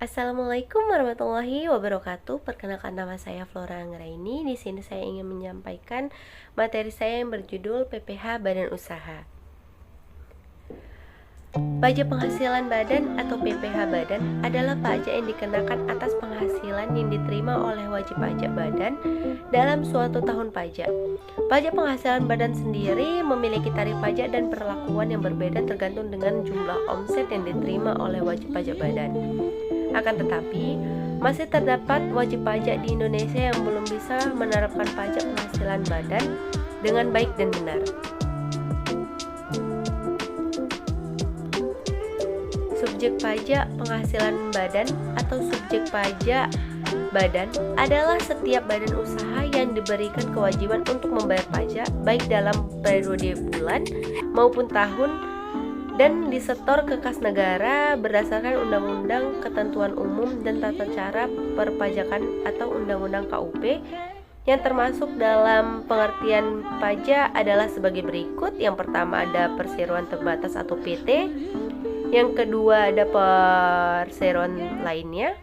Assalamualaikum warahmatullahi wabarakatuh. Perkenalkan, nama saya Flora Anggraini. Di sini saya ingin menyampaikan materi saya yang berjudul PPh Badan Usaha. Pajak penghasilan badan atau PPh badan adalah pajak yang dikenakan atas penghasilan yang diterima oleh wajib pajak badan dalam suatu tahun pajak. Pajak penghasilan badan sendiri memiliki tarif pajak dan perlakuan yang berbeda tergantung dengan jumlah omset yang diterima oleh wajib pajak badan. Akan tetapi, masih terdapat wajib pajak di Indonesia yang belum bisa menerapkan pajak penghasilan badan dengan baik dan benar. Subjek pajak penghasilan badan atau subjek pajak badan adalah setiap badan usaha yang diberikan kewajiban untuk membayar pajak baik dalam periode bulan maupun tahun dan disetor ke kas negara berdasarkan Undang-Undang Ketentuan Umum dan Tata Cara Perpajakan atau Undang-Undang KUP, yang termasuk dalam pengertian pajak adalah sebagai berikut. Yang pertama ada perseroan terbatas atau PT, yang kedua ada perseroan lainnya,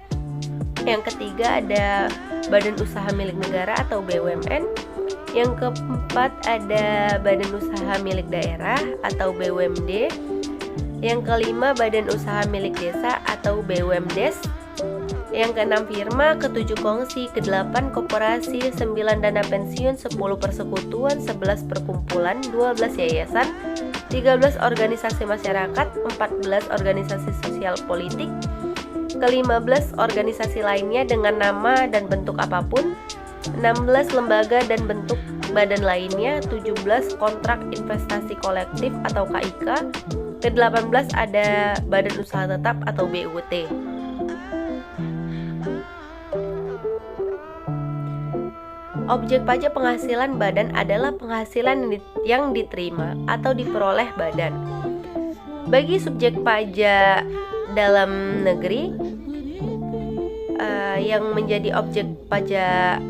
yang ketiga ada badan usaha milik negara atau BUMN, yang keempat ada badan usaha milik daerah atau BUMD, yang kelima badan usaha milik desa atau BUMDes, yang keenam firma, ketujuh kongsi, kedelapan koperasi, 9 dana pensiun, 10 persekutuan, 11 perkumpulan, 12 yayasan, 13 organisasi masyarakat, 14 organisasi sosial politik, ke-15 organisasi lainnya dengan nama dan bentuk apapun, 16 lembaga dan bentuk badan lainnya, 17 kontrak investasi kolektif atau KIK, ke-18 ada badan usaha tetap atau BUT. Objek pajak penghasilan badan adalah penghasilan yang diterima atau diperoleh badan. Bagi subjek pajak dalam negeri yang menjadi objek pajak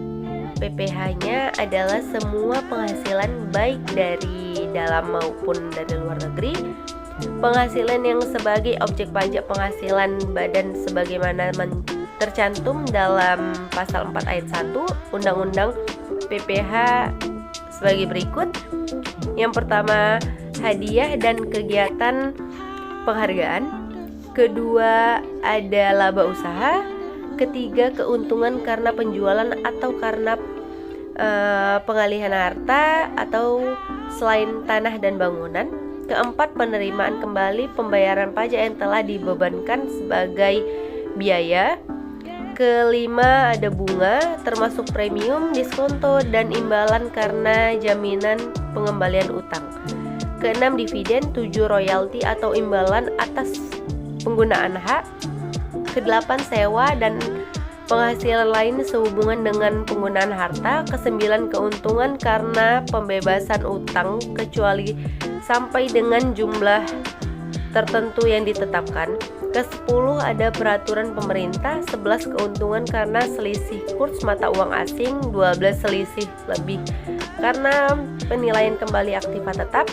PPh-nya adalah semua penghasilan baik dari dalam maupun dari luar negeri. Penghasilan yang sebagai objek pajak penghasilan badan sebagaimana tercantum dalam pasal 4 ayat 1 Undang-Undang PPh sebagai berikut. Yang pertama, hadiah dan kegiatan penghargaan. Kedua, ada laba usaha. Ketiga, keuntungan karena penjualan atau karena pengalihan harta atau selain tanah dan bangunan. Keempat, penerimaan kembali pembayaran pajak yang telah dibebankan sebagai biaya. Kelima, ada bunga termasuk premium, diskonto, dan imbalan karena jaminan pengembalian utang. Keenam, dividen. 7, royalti atau imbalan atas penggunaan hak. Kedelapan, sewa dan penghasilan lain sehubungan dengan penggunaan harta. Kesembilan, keuntungan karena pembebasan utang kecuali sampai dengan jumlah tertentu yang ditetapkan. Ke-10 ada peraturan pemerintah. 11, keuntungan karena selisih kurs mata uang asing. 12, selisih lebih karena penilaian kembali aktiva tetap.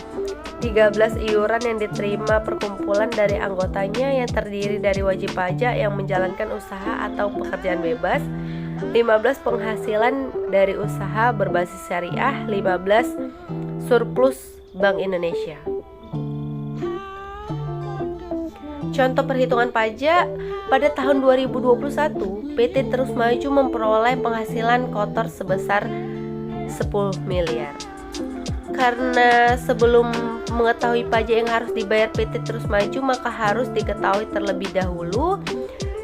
13, iuran yang diterima perkumpulan dari anggotanya yang terdiri dari wajib pajak yang menjalankan usaha atau pekerjaan bebas. 15, penghasilan dari usaha berbasis syariah. 15, surplus Bank Indonesia. Contoh perhitungan pajak pada tahun 2021, PT Terus Maju memperoleh penghasilan kotor sebesar 10 miliar. Karena sebelum mengetahui pajak yang harus dibayar PT Terus Maju, maka harus diketahui terlebih dahulu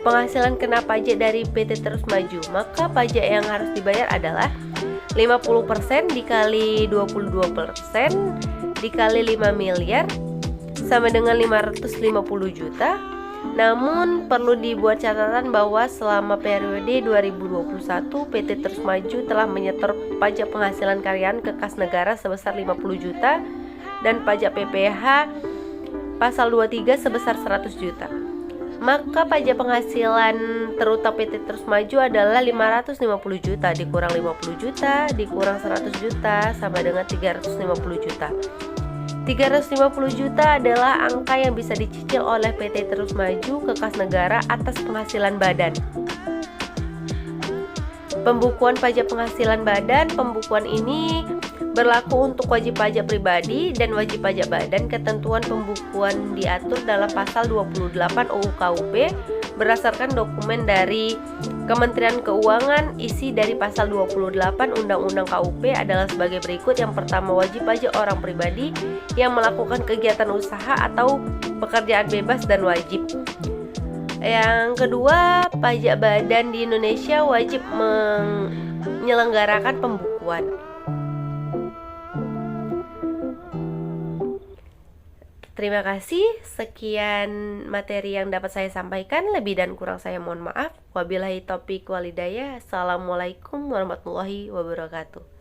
penghasilan kena pajak dari PT Terus Maju. Maka pajak yang harus dibayar adalah 50% dikali 22% dikali 5 miliar sama dengan 550 juta. Namun perlu dibuat catatan bahwa selama periode 2021 PT Terus Maju telah menyetor pajak penghasilan karyawan ke kas negara sebesar 50 juta dan pajak PPh pasal 23 sebesar 100 juta. Maka pajak penghasilan terutama PT Terus Maju adalah 550 juta dikurang 50 juta dikurang 100 juta sama dengan 350 juta. 350 juta adalah angka yang bisa dicicil oleh PT Terus Maju ke kas negara atas penghasilan badan. Pembukuan pajak penghasilan badan, pembukuan ini berlaku untuk wajib pajak pribadi dan wajib pajak badan. Ketentuan pembukuan diatur dalam pasal 28 UU KUP berdasarkan dokumen dari Kementerian Keuangan. Isi dari pasal 28 Undang-Undang KUP adalah sebagai berikut. Yang pertama, wajib pajak orang pribadi yang melakukan kegiatan usaha atau pekerjaan bebas dan wajib. Yang kedua, pajak badan di Indonesia wajib menyelenggarakan pembukuan. Terima kasih, sekian materi yang dapat saya sampaikan. Lebih dan kurang saya mohon maaf. Wabillahi taufiq walhidayah. Assalamualaikum warahmatullahi wabarakatuh.